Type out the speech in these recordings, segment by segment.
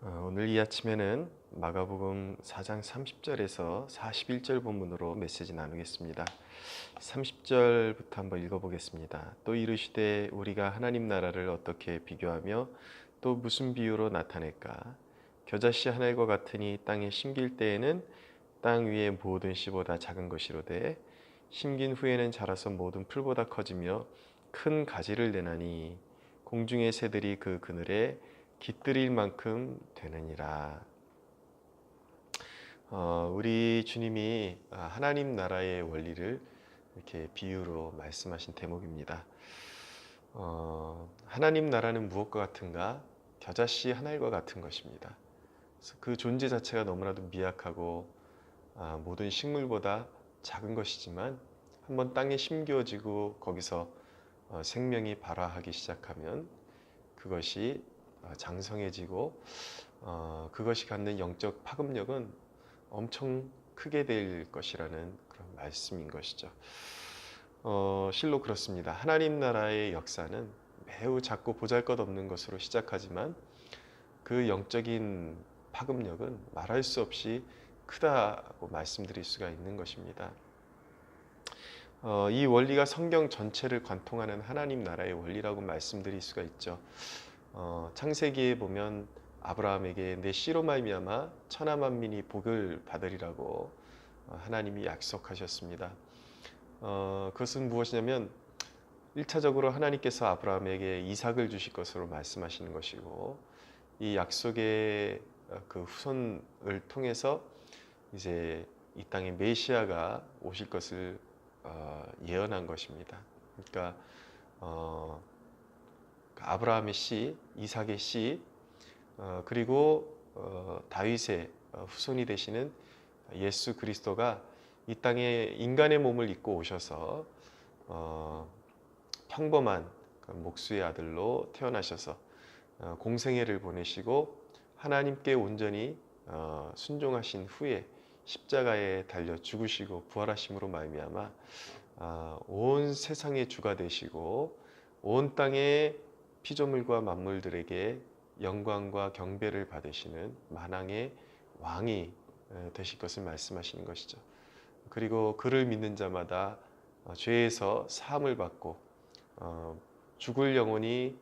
오늘 이 아침에는 마가복음 4장 30절에서 41절 본문으로 메시지 나누겠습니다. 30절부터 한번 읽어보겠습니다. 또 이르시되 우리가 하나님 나라를 어떻게 비교하며 또 무슨 비유로 나타낼까? 겨자씨 한 알과 같으니 땅에 심길 때에는 땅 위의 모든 씨보다 작은 것이로되 심긴 후에는 자라서 모든 풀보다 커지며 큰 가지를 내나니 공중의 새들이 그 그늘에 깃들일 만큼 되느니라. 우리 주님이 하나님 나라의 원리를 이렇게 비유로 말씀하신 대목입니다. 하나님 나라는 무엇과 같은가? 겨자씨 한 알과 같은 것입니다. 그래서 그 존재 자체가 너무나도 미약하고 모든 식물보다 작은 것이지만 한번 땅에 심겨지고 거기서 생명이 발화하기 시작하면 그것이 장성해지고 그것이 갖는 영적 파급력은 엄청 크게 될 것이라는 그런 말씀인 것이죠. 실로 그렇습니다. 하나님 나라의 역사는 매우 작고 보잘것없는 것으로 시작하지만 그 영적인 파급력은 말할 수 없이 크다고 말씀드릴 수가 있는 것입니다. 이 원리가 성경 전체를 관통하는 하나님 나라의 원리라고 말씀드릴 수가 있죠. 창세기에 보면 아브라함에게 내 씨로 말미암아 천하 만민이 복을 받으리라고 하나님이 약속하셨습니다. 그것은 무엇이냐면 1차적으로 하나님께서 아브라함에게 이삭을 주실 것으로 말씀하시는 것이고 이 약속의 그 후손을 통해서 이제 이 땅에 메시아가 오실 것을 예언한 것입니다. 그러니까 아브라함의 씨, 이삭의 씨, 그리고 다윗의 후손이 되시는 예수 그리스도가 이 땅에 인간의 몸을 입고 오셔서 평범한 목수의 아들로 태어나셔서 공생애를 보내시고 하나님께 온전히 순종하신 후에 십자가에 달려 죽으시고 부활하심으로 말미암아 온 세상의 주가 되시고 온 땅의 피조물과 만물들에게 영광과 경배를 받으시는 만왕의 왕이 되실 것을 말씀하시는 것이죠. 그리고 그를 믿는 자마다 죄에서 사함을 받고 죽을 영혼이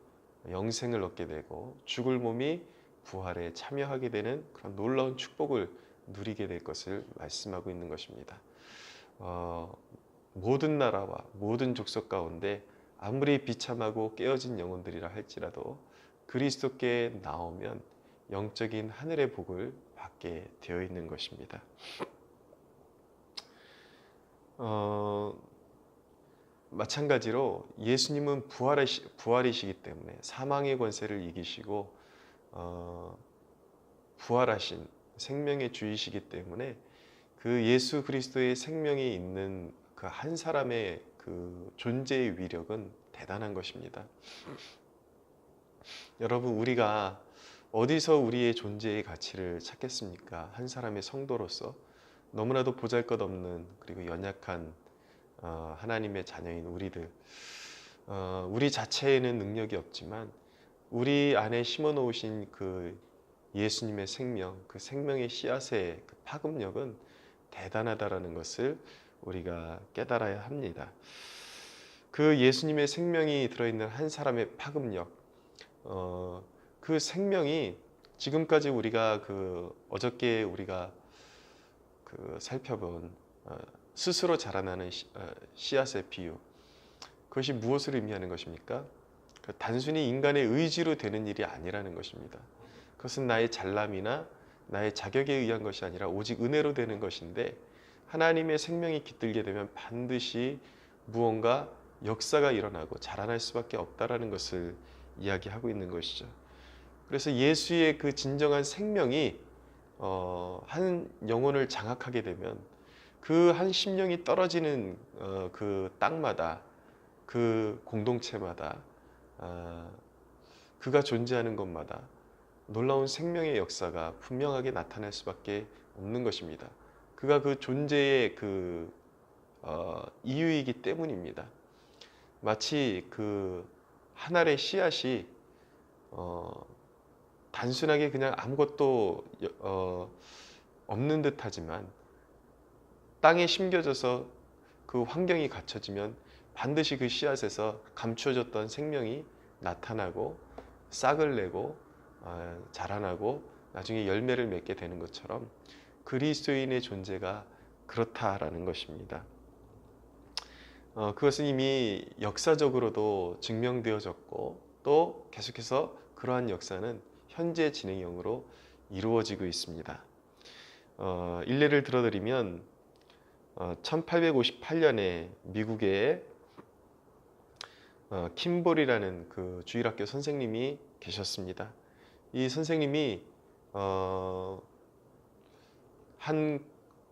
영생을 얻게 되고 죽을 몸이 부활에 참여하게 되는 그런 놀라운 축복을 누리게 될 것을 말씀하고 있는 것입니다. 모든 나라와 모든 족속 가운데 아무리 비참하고 깨어진 영혼들이라 할지라도 그리스도께 나오면 영적인 하늘의 복을 받게 되어 있는 것입니다. 마찬가지로 예수님은 부활이시기 때문에 사망의 권세를 이기시고 부활하신 생명의 주이시기 때문에 그 예수 그리스도의 생명이 있는 그 한 사람의 그 존재의 위력은 대단한 것입니다. 여러분, 우리가 어디서 우리의 존재의 가치를 찾겠습니까? 한 사람의 성도로서 너무나도 보잘것없는 그리고 연약한 하나님의 자녀인 우리들, 우리 자체에는 능력이 없지만 우리 안에 심어 놓으신 그 예수님의 생명, 그 생명의 씨앗의 그 파급력은 대단하다라는 것을 우리가 깨달아야 합니다. 그 예수님의 생명이 들어있는 한 사람의 파급력, 그 생명이 지금까지 우리가 어저께 우리가 살펴본 스스로 자라나는 씨앗의 비유, 그것이 무엇을 의미하는 것입니까? 단순히 인간의 의지로 되는 일이 아니라는 것입니다. 그것은 나의 잘남이나 나의 자격에 의한 것이 아니라 오직 은혜로 되는 것인데 하나님의 생명이 깃들게 되면 반드시 무언가 역사가 일어나고 자라날 수밖에 없다라는 것을 이야기하고 있는 것이죠. 그래서 예수의 그 진정한 생명이 한 영혼을 장악하게 되면 그 한 심령이 떨어지는 그 땅마다 그 공동체마다 그가 존재하는 것마다 놀라운 생명의 역사가 분명하게 나타날 수밖에 없는 것입니다. 그가 그 존재의 이유이기 때문입니다. 마치 그 한 알의 씨앗이 단순하게 그냥 아무것도 없는 듯하지만 땅에 심겨져서 그 환경이 갖춰지면 반드시 그 씨앗에서 감추어졌던 생명이 나타나고 싹을 내고 자라나고 나중에 열매를 맺게 되는 것처럼 그리스도인의 존재가 그렇다라는 것입니다. 그것은 이미 역사적으로도 증명되어졌고 또 계속해서 그러한 역사는 현재 진행형으로 이루어지고 있습니다. 일례를 들어드리면 1858년에 미국에 킴볼이라는 그 주일학교 선생님이 계셨습니다. 이 선생님이 한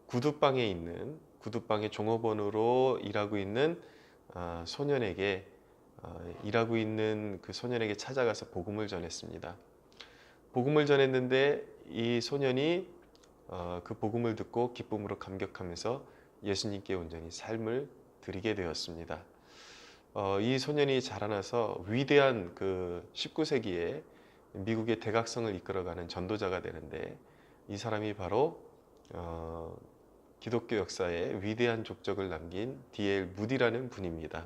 구두방에 있는 구두방의 종업원으로 일하고 있는 소년에게 일하고 있는 그 소년에게 찾아가서 복음을 전했습니다. 복음을 전했는데 이 소년이 그 복음을 듣고 기쁨으로 감격하면서 예수님께 온전히 삶을 드리게 되었습니다. 이 소년이 자라나서 위대한 그 19세기에 미국의 대각성을 이끌어가는 전도자가 되는데 이 사람이 바로 기독교 역사에 위대한 족적을 남긴 D.L. 무디라는 분입니다.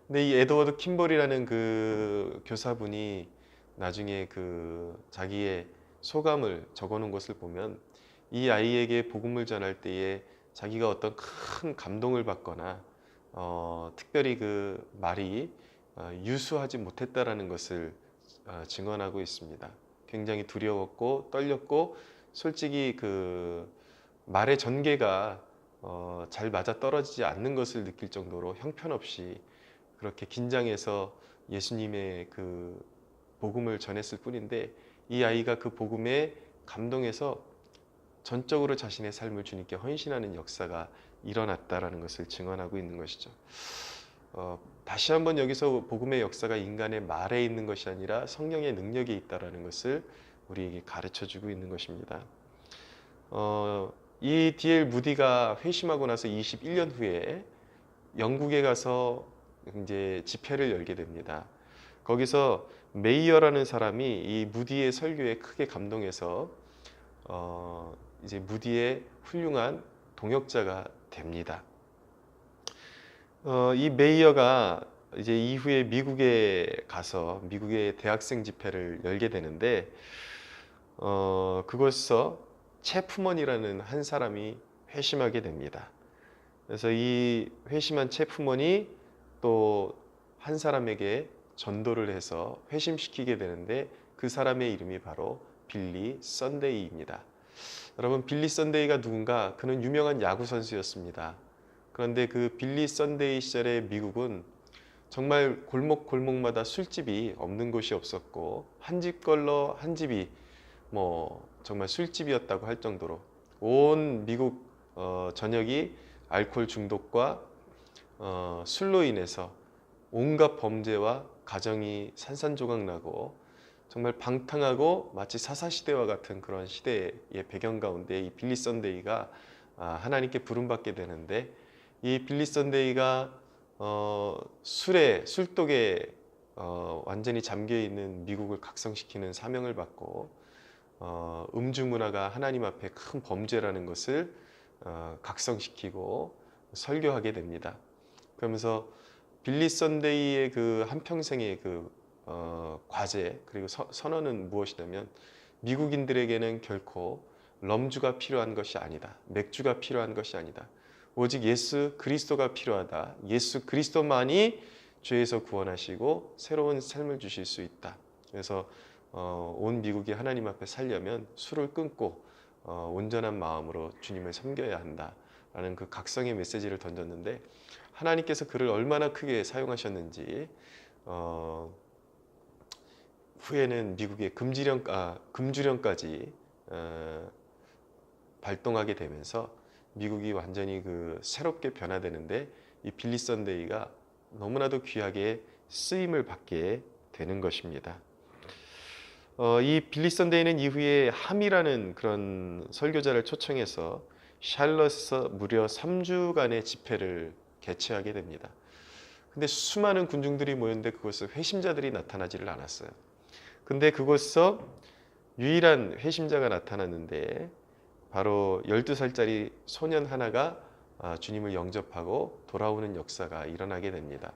근데 이 에드워드 킴볼이라는 그 교사분이 나중에 그 자기의 소감을 적어놓은 것을 보면 이 아이에게 복음을 전할 때에 자기가 어떤 큰 감동을 받거나 특별히 그 말이 유수하지 못했다라는 것을 증언하고 있습니다. 굉장히 두려웠고 떨렸고 솔직히 그 말의 전개가 잘 맞아 떨어지지 않는 것을 느낄 정도로 형편없이 그렇게 긴장해서 예수님의 그 복음을 전했을 뿐인데 이 아이가 그 복음에 감동해서 전적으로 자신의 삶을 주님께 헌신하는 역사가 일어났다라는 것을 증언하고 있는 것이죠. 다시 한번 여기서 복음의 역사가 인간의 말에 있는 것이 아니라 성령의 능력에 있다라는 것을 우리에게 가르쳐주고 있는 것입니다. 이 D.L. 무디가 회심하고 나서 21년 후에 영국에 가서 이제 집회를 열게 됩니다. 거기서 메이어라는 사람이 이 무디의 설교에 크게 감동해서 이제 무디의 훌륭한 동역자가 됩니다. 이 메이어가 이제 이후에 미국에 가서 미국의 대학생 집회를 열게 되는데 그곳에서 체프먼이라는 한 사람이 회심하게 됩니다. 그래서 이 회심한 체프먼이 또 한 사람에게 전도를 해서 회심시키게 되는데 그 사람의 이름이 바로 빌리 선데이입니다. 여러분, 빌리 선데이가 누군가? 그는 유명한 야구 선수였습니다. 그런데 그 빌리 선데이 시절의 미국은 정말 골목골목마다 술집이 없는 곳이 없었고 한 집 걸러 한 집이 뭐 정말 술집이었다고 할 정도로 온 미국 전역이 알코올 중독과 술로 인해서 온갖 범죄와 가정이 산산조각나고 정말 방탕하고 마치 사사시대와 같은 그런 시대의 배경 가운데 이 빌리 선데이가 하나님께 부름받게 되는데 이 빌리 선데이가 술독에 완전히 잠겨있는 미국을 각성시키는 사명을 받고 음주 문화가 하나님 앞에 큰 범죄라는 것을 각성시키고 설교하게 됩니다. 그러면서 빌리 선데이의 그 한평생의 그 과제 그리고 선언은 무엇이냐면 미국인들에게는 결코 럼주가 필요한 것이 아니다. 맥주가 필요한 것이 아니다. 오직 예수 그리스도가 필요하다. 예수 그리스도만이 죄에서 구원하시고 새로운 삶을 주실 수 있다. 그래서 온 미국이 하나님 앞에 살려면 술을 끊고 온전한 마음으로 주님을 섬겨야 한다라는 그 각성의 메시지를 던졌는데 하나님께서 그를 얼마나 크게 사용하셨는지 후에는 미국의 금주령까지 발동하게 되면서 미국이 완전히 그 새롭게 변화되는데 이 빌리 선데이가 너무나도 귀하게 쓰임을 받게 되는 것입니다. 이 빌리 선데이는 이후에 함이라는 그런 설교자를 초청해서 샬럿에서 무려 3주간의 집회를 개최하게 됩니다. 근데 수많은 군중들이 모였는데 그곳에 회심자들이 나타나지를 않았어요. 근데 그곳에서 유일한 회심자가 나타났는데 바로 12살짜리 소년 하나가 주님을 영접하고 돌아오는 역사가 일어나게 됩니다.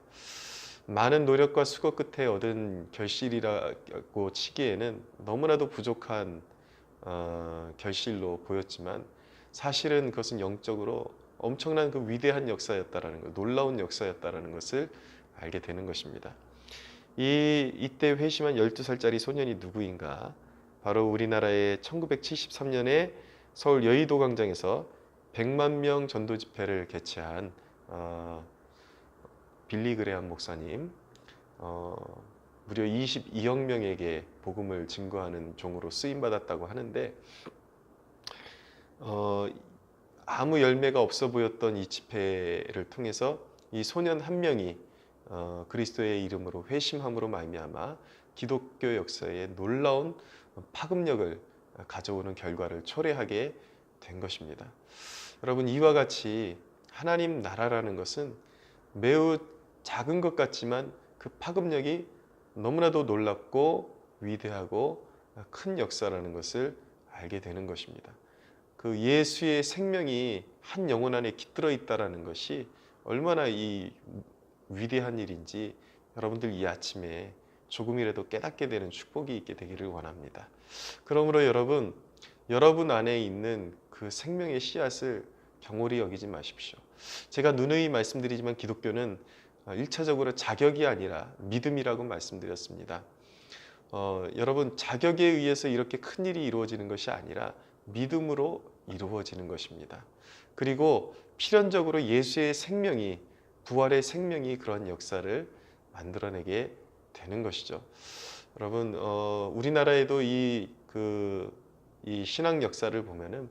많은 노력과 수고 끝에 얻은 결실이라고 치기에는 너무나도 부족한 결실로 보였지만 사실은 그것은 영적으로 엄청난 그 위대한 역사였다라는 것, 놀라운 역사였다라는 것을 알게 되는 것입니다. 이때 회심한 12살짜리 소년이 누구인가? 바로 우리나라의 1973년에 서울 여의도 광장에서 100만 명 전도 집회를 개최한 빌리 그레함 목사님, 무려 22억 명에게 복음을 증거하는 종으로 쓰임 받았다고 하는데 아무 열매가 없어 보였던 이 집회를 통해서 이 소년 한 명이 그리스도의 이름으로 회심함으로 말미암아 기독교 역사에 놀라운 파급력을 가져오는 결과를 초래하게 된 것입니다. 여러분, 이와 같이 하나님 나라라는 것은 매우 작은 것 같지만 그 파급력이 너무나도 놀랍고 위대하고 큰 역사라는 것을 알게 되는 것입니다. 그 예수의 생명이 한 영혼 안에 깃들어 있다라는 것이 얼마나 이 위대한 일인지 여러분들 이 아침에 조금이라도 깨닫게 되는 축복이 있게 되기를 원합니다. 그러므로 여러분 안에 있는 그 생명의 씨앗을 경홀히 여기지 마십시오. 제가 누누이 말씀드리지만 기독교는 1차적으로 자격이 아니라 믿음이라고 말씀드렸습니다. 여러분, 자격에 의해서 이렇게 큰 일이 이루어지는 것이 아니라 믿음으로 이루어지는 것입니다. 그리고 필연적으로 예수의 생명이, 부활의 생명이 그런 역사를 만들어내게 되는 것이죠. 여러분, 우리나라에도 이 신앙 역사를 보면은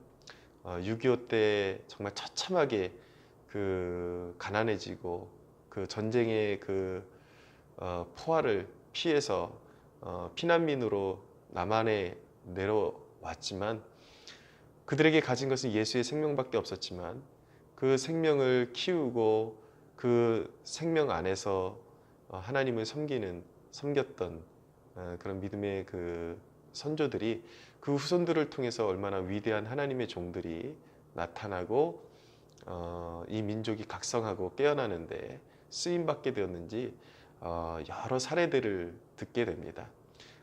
6.25 때 정말 처참하게 가난해지고 그 전쟁의 포화를 피해서 피난민으로 남한에 내려왔지만 그들에게 가진 것은 예수의 생명밖에 없었지만 그 생명을 키우고 그 생명 안에서 하나님을 섬겼던 그런 믿음의 그 선조들이 그 후손들을 통해서 얼마나 위대한 하나님의 종들이 나타나고 이 민족이 각성하고 깨어나는데 쓰임받게 되었는지 여러 사례들을 듣게 됩니다.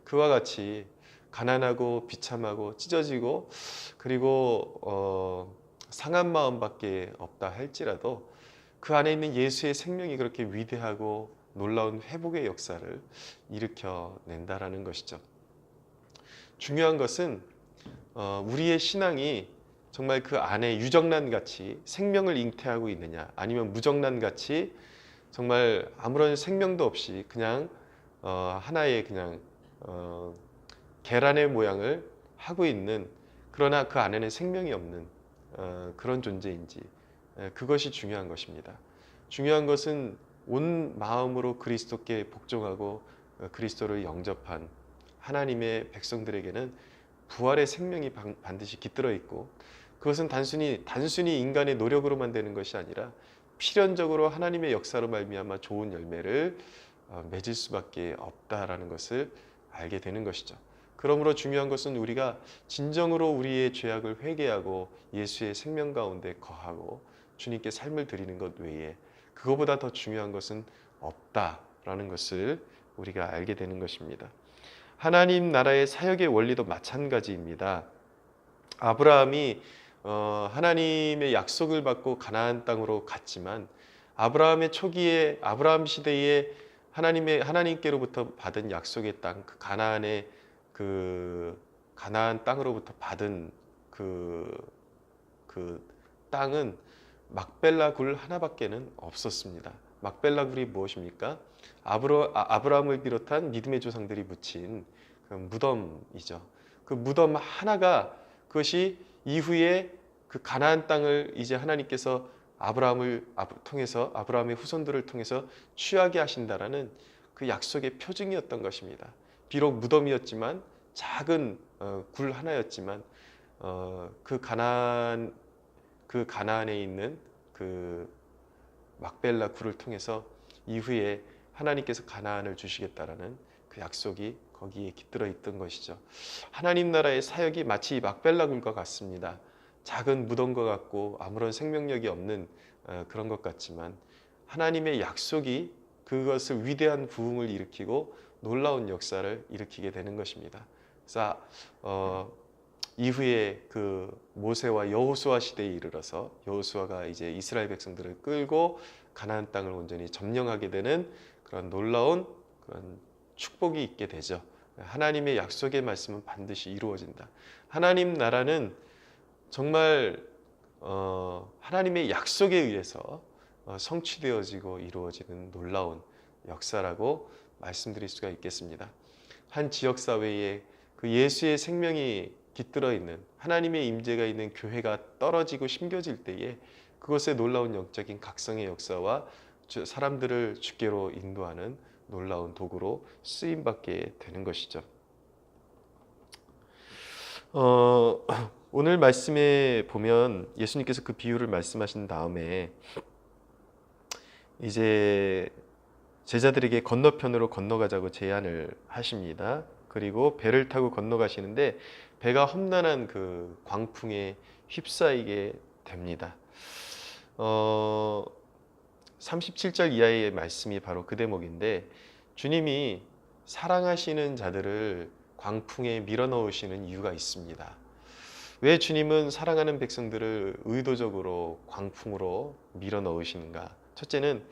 그와 같이 가난하고 비참하고 찢어지고 그리고 상한 마음밖에 없다 할지라도 그 안에 있는 예수의 생명이 그렇게 위대하고 놀라운 회복의 역사를 일으켜낸다라는 것이죠. 중요한 것은 우리의 신앙이 정말 그 안에 유정란 같이 생명을 잉태하고 있느냐, 아니면 무정란 같이 정말 아무런 생명도 없이 그냥 하나의 그냥 계란의 모양을 하고 있는, 그러나 그 안에는 생명이 없는 그런 존재인지, 그것이 중요한 것입니다. 중요한 것은 온 마음으로 그리스도께 복종하고 그리스도를 영접한 하나님의 백성들에게는 부활의 생명이 반드시 깃들어 있고, 그것은 단순히 인간의 노력으로만 되는 것이 아니라 필연적으로 하나님의 역사로 말미암아 좋은 열매를 맺을 수밖에 없다라는 것을 알게 되는 것이죠. 그러므로 중요한 것은 우리가 진정으로 우리의 죄악을 회개하고 예수의 생명 가운데 거하고 주님께 삶을 드리는 것 외에 그거보다 더 중요한 것은 없다라는 것을 우리가 알게 되는 것입니다. 하나님 나라의 사역의 원리도 마찬가지입니다. 아브라함이 하나님의 약속을 받고 가나안 땅으로 갔지만 아브라함의 초기에 아브라함 시대에 하나님께로부터 받은 약속의 땅, 그 가나안의 그 가나안 땅으로부터 받은 그 땅은 막벨라 굴 하나밖에는 없었습니다. 막벨라 굴이 무엇입니까? 아브라함을 비롯한 믿음의 조상들이 묻힌 그 무덤이죠. 그 무덤 하나가, 그것이 이후에 그 가나안 땅을 이제 하나님께서 아브라함을 통해서, 아브라함의 후손들을 통해서 취하게 하신다라는 그 약속의 표징이었던 것입니다. 비록 무덤이었지만, 작은 굴 하나였지만 그 가나안에 있는 그 막벨라 굴을 통해서 이후에 하나님께서 가나안을 주시겠다라는 그 약속이 거기에 깃들어 있던 것이죠. 하나님 나라의 사역이 마치 막벨라굴과 같습니다. 작은 무덤과 같고 아무런 생명력이 없는 그런 것 같지만 하나님의 약속이 그것을 위대한 부흥을 일으키고 놀라운 역사를 일으키게 되는 것입니다. 그래서 이후에 그 모세와 여호수아 시대에 이르러서 여호수아가 이제 이스라엘 백성들을 끌고 가나안 땅을 온전히 점령하게 되는 그런 놀라운 그런 축복이 있게 되죠. 하나님의 약속의 말씀은 반드시 이루어진다. 하나님 나라는 정말 하나님의 약속에 의해서 성취되어지고 이루어지는 놀라운 역사라고 말씀드릴 수가 있겠습니다. 한 지역 사회에 그 예수의 생명이 깃들어 있는 하나님의 임재가 있는 교회가 떨어지고 심겨질 때에 그것의 놀라운 영적인 각성의 역사와 사람들을 주께로 인도하는 놀라운 도구로 쓰임받게 되는 것이죠. 오늘 말씀에 보면 예수님께서 그 비유를 말씀하신 다음에 이제 제자들에게 건너편으로 건너가자고 제안을 하십니다. 그리고 배를 타고 건너가시는데 배가 험난한 그 광풍에 휩싸이게 됩니다. 37절 이하의 말씀이 바로 그 대목인데 주님이 사랑하시는 자들을 광풍에 밀어넣으시는 이유가 있습니다. 왜 주님은 사랑하는 백성들을 의도적으로 광풍으로 밀어넣으시는가? 첫째는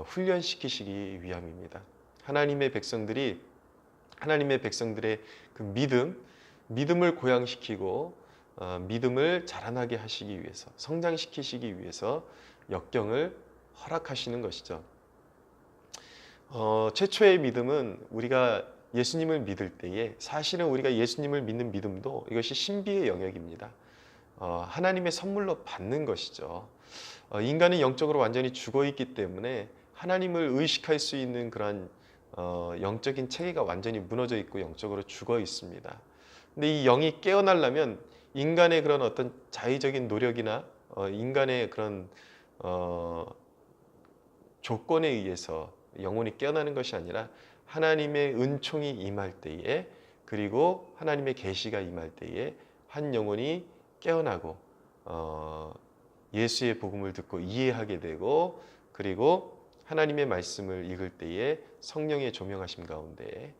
훈련시키시기 위함입니다. 하나님의 백성들의 그 믿음을 고양시키고 믿음을 자라나게 하시기 위해서, 성장시키시기 위해서 역경을 허락하시는 것이죠. 최초의 믿음은 우리가 예수님을 믿을 때에 사실은 우리가 예수님을 믿는 믿음도 이것이 신비의 영역입니다. 하나님의 선물로 받는 것이죠. 인간은 영적으로 완전히 죽어 있기 때문에 하나님을 의식할 수 있는 그런 영적인 체계가 완전히 무너져 있고 영적으로 죽어 있습니다. 근데 이 영이 깨어나려면 인간의 그런 어떤 자의적인 노력이나 인간의 그런 조건에 의해서 영혼이 깨어나는 것이 아니라 하나님의 은총이 임할 때에 그리고 하나님의 계시가 임할 때에 한 영혼이 깨어나고 예수의 복음을 듣고 이해하게 되고 그리고 하나님의 말씀을 읽을 때에 성령의 조명하심 가운데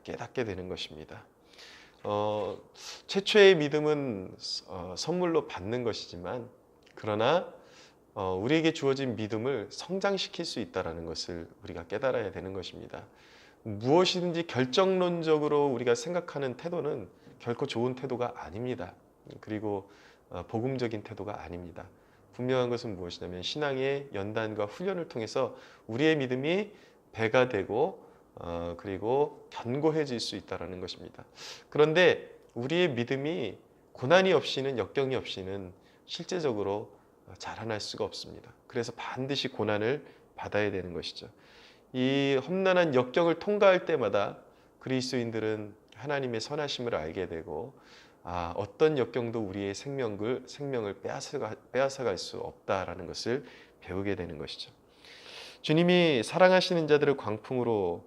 깨닫게 되는 것입니다. 최초의 믿음은 선물로 받는 것이지만 그러나 우리에게 주어진 믿음을 성장시킬 수 있다는 것을 우리가 깨달아야 되는 것입니다. 무엇이든지 결정론적으로 우리가 생각하는 태도는 결코 좋은 태도가 아닙니다. 그리고 복음적인 태도가 아닙니다. 분명한 것은 무엇이냐면 신앙의 연단과 훈련을 통해서 우리의 믿음이 배가 되고 그리고 견고해질 수 있다는 것입니다. 그런데 우리의 믿음이 고난이 없이는 역경이 없이는 실제적으로 자라날 수가 없습니다. 그래서 반드시 고난을 받아야 되는 것이죠. 이 험난한 역경을 통과할 때마다 그리스도인들은 하나님의 선하심을 알게 되고 어떤 역경도 우리의 생명을 빼앗아갈 수 없다라는 것을 배우게 되는 것이죠. 주님이 사랑하시는 자들을 광풍으로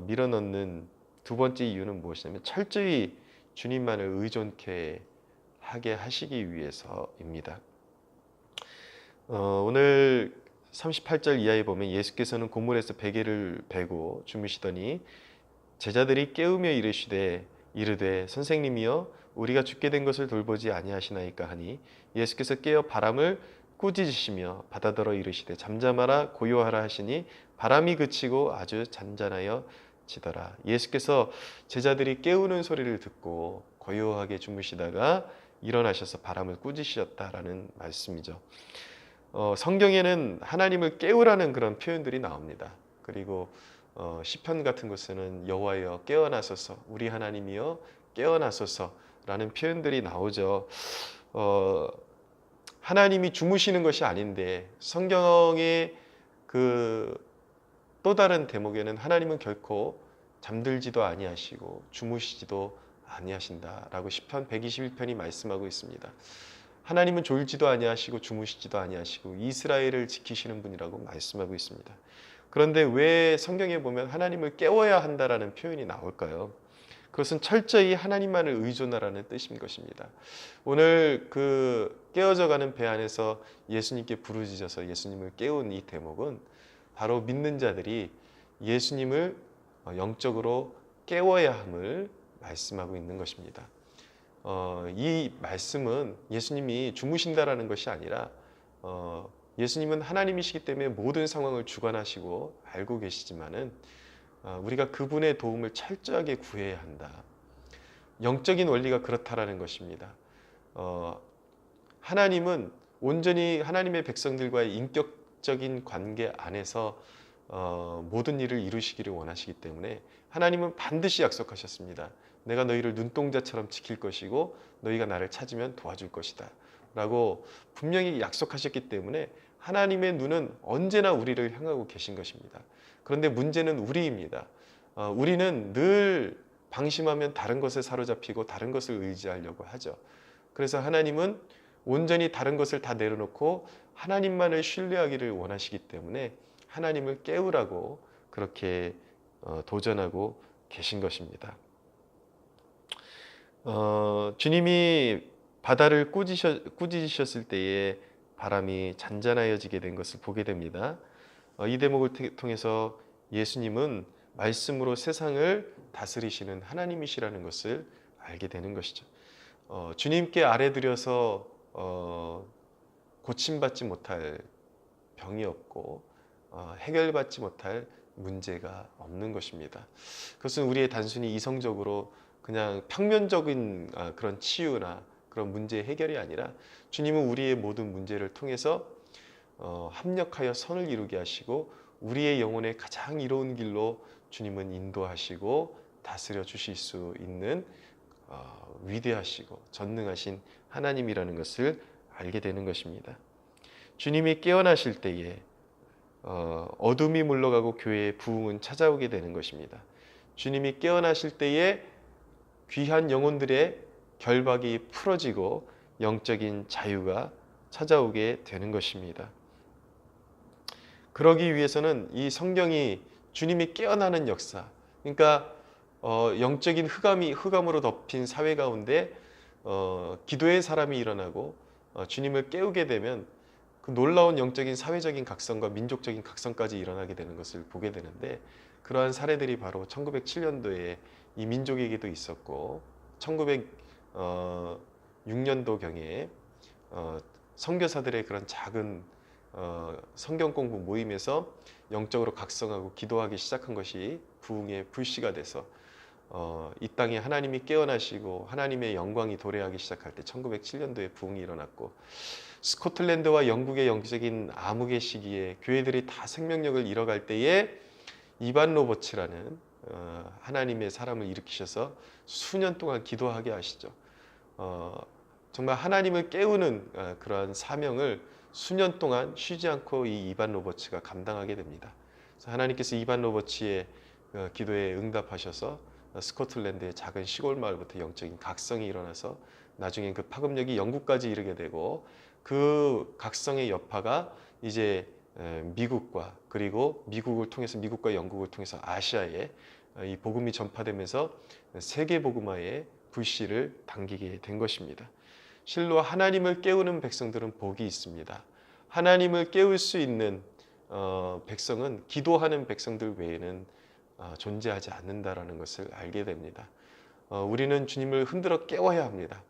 밀어넣는 두 번째 이유는 무엇이냐면 철저히 주님만을 의존케 하게 하시기 위해서입니다. 오늘 38절 이하에 보면 예수께서는 고물에서 베개를 베고 주무시더니 제자들이 깨우며 이르되 선생님이여 우리가 죽게 된 것을 돌보지 아니하시나이까 하니 예수께서 깨어 바람을 꾸짖으시며 바다더러 이르시되 잠잠하라 고요하라 하시니 바람이 그치고 아주 잔잔하여 지더라. 예수께서 제자들이 깨우는 소리를 듣고 고요하게 주무시다가 일어나셔서 바람을 꾸짖으셨다라는 말씀이죠. 성경에는 하나님을 깨우라는 그런 표현들이 나옵니다. 그리고 시편 같은 곳에는 여호와여 깨어나소서 우리 하나님이여 깨어나소서라는 표현들이 나오죠. 하나님이 주무시는 것이 아닌데 성경의 그 또 다른 대목에는 하나님은 결코 잠들지도 아니하시고 주무시지도 아니하신다라고 시편 121편이 말씀하고 있습니다. 하나님은 졸지도 아니하시고 주무시지도 아니하시고 이스라엘을 지키시는 분이라고 말씀하고 있습니다. 그런데 왜 성경에 보면 하나님을 깨워야 한다라는 표현이 나올까요? 그것은 철저히 하나님만을 의존하라는 뜻인 것입니다. 오늘 그 깨어져 가는 배 안에서 예수님께 부르짖어서 예수님을 깨운 이 대목은 바로 믿는 자들이 예수님을 영적으로 깨워야 함을 말씀하고 있는 것입니다. 이 말씀은 예수님이 주무신다라는 것이 아니라 예수님은 하나님이시기 때문에 모든 상황을 주관하시고 알고 계시지만은 우리가 그분의 도움을 철저하게 구해야 한다. 영적인 원리가 그렇다라는 것입니다. 하나님은 온전히 하나님의 백성들과의 인격적인 관계 안에서 모든 일을 이루시기를 원하시기 때문에 하나님은 반드시 약속하셨습니다. 내가 너희를 눈동자처럼 지킬 것이고 너희가 나를 찾으면 도와줄 것이다 라고 분명히 약속하셨기 때문에 하나님의 눈은 언제나 우리를 향하고 계신 것입니다. 그런데 문제는 우리입니다. 우리는 늘 방심하면 다른 것에 사로잡히고 다른 것을 의지하려고 하죠. 그래서 하나님은 온전히 다른 것을 다 내려놓고 하나님만을 신뢰하기를 원하시기 때문에 하나님을 깨우라고 그렇게 도전하고 계신 것입니다. 주님이 바다를 꾸짖으셨을 때에 바람이 잔잔하여지게 된 것을 보게 됩니다. 이 대목을 통해서 예수님은 말씀으로 세상을 다스리시는 하나님이시라는 것을 알게 되는 것이죠. 주님께 아뢰드려서 고침받지 못할 병이 없고 해결받지 못할 문제가 없는 것입니다. 그것은 우리의 단순히 이성적으로 그냥 평면적인 그런 치유나 그런 문제 해결이 아니라 주님은 우리의 모든 문제를 통해서 합력하여 선을 이루게 하시고 우리의 영혼의 가장 이로운 길로 주님은 인도하시고 다스려 주실 수 있는 위대하시고 전능하신 하나님이라는 것을 알게 되는 것입니다. 주님이 깨어나실 때에 어둠이 물러가고 교회의 부흥은 찾아오게 되는 것입니다. 주님이 깨어나실 때에 귀한 영혼들의 결박이 풀어지고 영적인 자유가 찾아오게 되는 것입니다. 그러기 위해서는 이 성경이 주님이 깨어나는 역사, 그러니까 영적인 흑암으로 덮인 사회 가운데 기도의 사람이 일어나고 주님을 깨우게 되면 그 놀라운 영적인 사회적인 각성과 민족적인 각성까지 일어나게 되는 것을 보게 되는데 그러한 사례들이 바로 1907년도에 이 민족에게도 있었고 1906년도경에 선교사들의 그런 작은 성경 공부 모임에서 영적으로 각성하고 기도하기 시작한 것이 부흥의 불씨가 돼서 이 땅에 하나님이 깨어나시고 하나님의 영광이 도래하기 시작할 때 1907년도에 부흥이 일어났고 스코틀랜드와 영국의 영적인 암흑의 시기에 교회들이 다 생명력을 잃어갈 때에 이반 로버츠라는 하나님의 사람을 일으키셔서 수년 동안 기도하게 하시죠. 정말 하나님을 깨우는 그러한 사명을 수년 동안 쉬지 않고 이 이반 로버츠가 감당하게 됩니다. 그래서 하나님께서 이반 로버츠의 기도에 응답하셔서 스코틀랜드의 작은 시골 마을부터 영적인 각성이 일어나서 나중에 그 파급력이 영국까지 이르게 되고 그 각성의 여파가 이제 미국과 그리고 미국을 통해서 미국과 영국을 통해서 아시아에 이 복음이 전파되면서 세계 복음화의 불씨를 당기게 된 것입니다. 실로 하나님을 깨우는 백성들은 복이 있습니다. 하나님을 깨울 수 있는 백성은 기도하는 백성들 외에는 존재하지 않는다라는 것을 알게 됩니다. 우리는 주님을 흔들어 깨워야 합니다.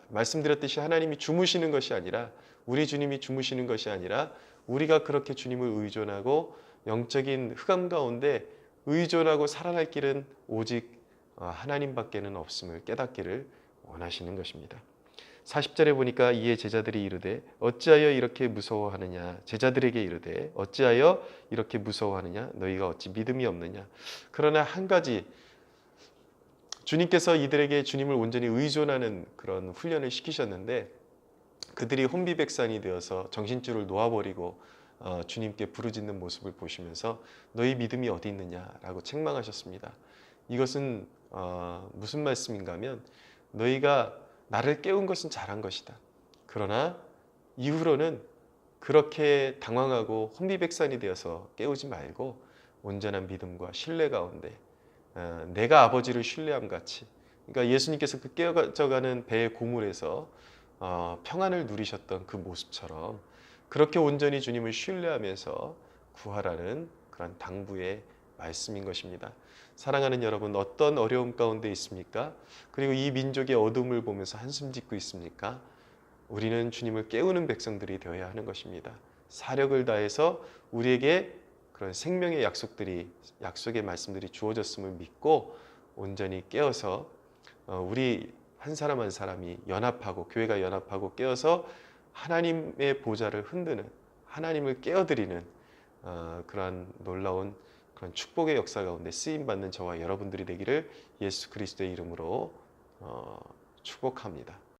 말씀드렸듯이 하나님이 주무시는 것이 아니라 우리 주님이 주무시는 것이 아니라 우리가 그렇게 주님을 의존하고 영적인 흑암 가운데 의존하고 살아날 길은 오직 하나님밖에는 없음을 깨닫기를 원하시는 것입니다. 40절에 보니까 이에 제자들이 이르되 어찌하여 이렇게 무서워하느냐 제자들에게 이르되 어찌하여 이렇게 무서워하느냐 너희가 어찌 믿음이 없느냐. 그러나 한 가지 주님께서 이들에게 주님을 온전히 의존하는 그런 훈련을 시키셨는데 그들이 혼비백산이 되어서 정신줄을 놓아버리고 주님께 부르짖는 모습을 보시면서 너희 믿음이 어디 있느냐라고 책망하셨습니다. 이것은 무슨 말씀인가 하면 너희가 나를 깨운 것은 잘한 것이다. 그러나 이후로는 그렇게 당황하고 혼비백산이 되어서 깨우지 말고 온전한 믿음과 신뢰 가운데 내가 아버지를 신뢰함 같이, 그러니까 예수님께서 그 깨어져가는 배의 고물에서 평안을 누리셨던 그 모습처럼 그렇게 온전히 주님을 신뢰하면서 구하라는 그런 당부의 말씀인 것입니다. 사랑하는 여러분, 어떤 어려움 가운데 있습니까? 그리고 이 민족의 어둠을 보면서 한숨 짓고 있습니까? 우리는 주님을 깨우는 백성들이 되어야 하는 것입니다. 사력을 다해서 우리에게 그런 생명의 약속의 말씀들이 주어졌음을 믿고 온전히 깨어서 우리 한 사람 한 사람이 연합하고, 교회가 연합하고 깨어서 하나님의 보좌를 흔드는, 하나님을 깨어드리는 그러한 놀라운 그런 축복의 역사 가운데 쓰임 받는 저와 여러분들이 되기를 예수 그리스도의 이름으로 축복합니다.